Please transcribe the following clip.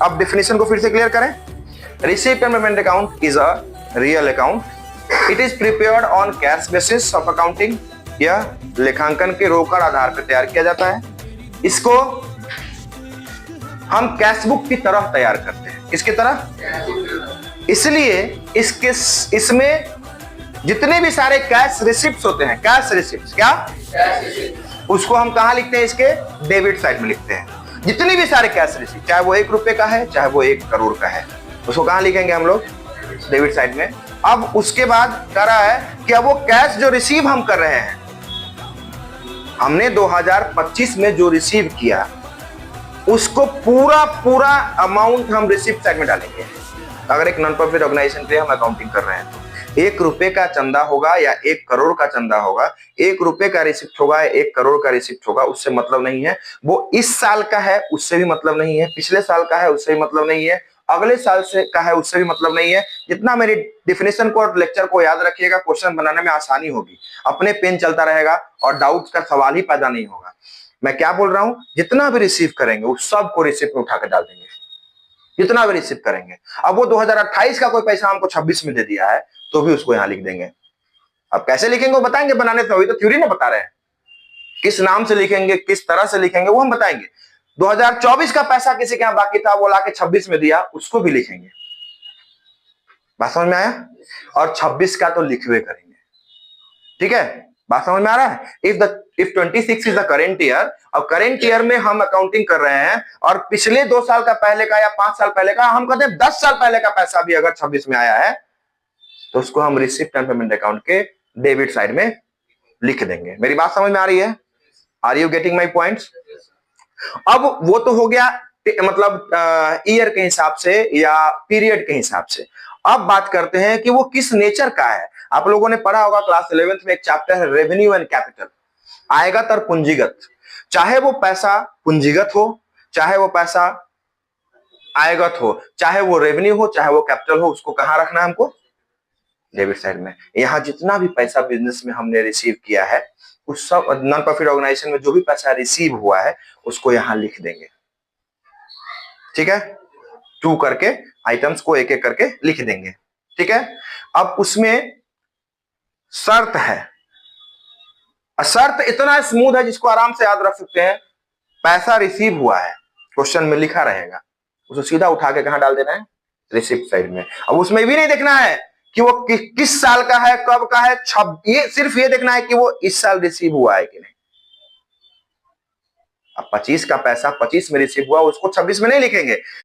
अब डेफिनेशन को फिर से क्लियर करें। Receipt and payment account is a real account, it is prepared on cash basis of accounting. यह लेखांकन के रोकड़ आधार पर तैयार किया जाता है। इसको हम कैश बुक की तरह तैयार करते हैं। किसकी तरह? इसलिए इसमें जितने भी सारे कैश रिसिप्ट्स होते हैं, कैश रिसिप्ट्स, क्या कैश रिसिप्ट्स, उसको हम कहां लिखते हैं? इसके डेबिट साइड में लिखते हैं। जितने भी सारे कैश रिसिप्ट, चाहे वो 1 रुपए का है, चाहे वो 1 करोड़ का है, उसको कहां लिखेंगे हम लोग? डेबिट साइड में। अब उसके बाद कह रहा है कि अब वो कैश जो रिसीव हम कर रहे हैं, हमने 2025 में जो रिसीव किया, उसको पूरा अमाउंट हम रिसिप्ट साइड में डालेंगे। अगर एक नॉन प्रॉफिट ऑर्गेनाइजेशन के लिए हम अकाउंटिंग कर रहे हैं तो 1 रुपए का चंदा होगा या 1 करोड़ का चंदा होगा, 1 रुपए का रिसिप्ट होगा, 1 करोड़ का रिसिप्ट होगा, उससे मतलब नहीं है। वो इस साल का है, उससे भी मतलब नहीं है। पिछले साल का है, उससे भी मतलब नहीं है। अगले साल से का है, उससे भी मतलब नहीं है। जितना मेरी डिफिनेशन को और लेक्चर को याद रखिएगा, क्वेश्चन बनाने में आसानी होगी, अपने पेन चलता रहेगा और डाउट का सवाल ही पैदा नहीं होगा। मैं क्या बोल रहा हूं? जितना भी रिसीव करेंगे उस सब को रिसिप्ट में उठा कर डाल देंगे, जितना भी रिसीव करेंगे। अब वो 2028 का कोई पैसा हमको 26 में दे दिया है तो भी उसको यहां लिख देंगे। अब कैसे लिखेंगे वो बताएंगे बनाने से, अभी तो थ्योरी ना बता रहे हैं। किस नाम से लिखेंगे, किस तरह से लिखेंगे, वो हम बताएंगे। 2024 का पैसा किसी के यहां बाकी था, वो लाके 26 में दिया, उसको भी लिखेंगे। बात समझ में आया? और 26 का तो लिखवे करेंगे। ठीक है, बात समझ में आ रहा है? If 26 is the current year, और करेंट ईयर में हम अकाउंटिंग कर रहे हैं, और पिछले 2 साल का पहले का या 5 साल पहले का, हम कहते हैं 10 साल पहले का पैसा भी अगर 26 में आया है तो उसको हम रिसिप्ट एंड पेमेंट अकाउंट के डेबिट साइड में लिख देंगे। मेरी बात समझ में आ रही है? Are you getting my points? अब वो तो हो गया मतलब ईयर के हिसाब से या पीरियड के हिसाब से। अब बात करते हैं कि वो किस नेचर का है। आप लोगों ने पढ़ा होगा क्लास 11th में एक चैप्टर है रेवेन्यू एंड कैपिटल, आयगत और पूंजीगत। चाहे वो पैसा पूंजीगत हो, चाहे वो पैसा आयगत हो, चाहे वो रेवेन्यू हो, चाहे वो कैपिटल हो, उसको कहां रखना है हमको? डेबिट साइड में। यहां जितना भी पैसा बिजनेस में हमने रिसीव किया है, उस सब नॉन प्रॉफिट ऑर्गेनाइजेशन में जो भी पैसा रिसीव हुआ है उसको यहां लिख देंगे। ठीक है, 2 करके आइटम्स को एक एक करके लिख देंगे। ठीक है, अब उसमें शर्त है, शर्त इतना स्मूथ है जिसको आराम से याद रख सकते हैं। पैसा रिसीव हुआ है, क्वेश्चन में लिखा रहेगा, उसको सीधा उठा के कहां डाल देना है? रिसिप्ट साइड में। अब उसमें भी नहीं देखना है कि वो किस साल का है, कब का है, ये सिर्फ ये देखना है कि वो इस साल रिसीव हुआ है कि नहीं। अब 25 का पैसा 25 में रिसीव हुआ, उसको 26 में नहीं लिखेंगे।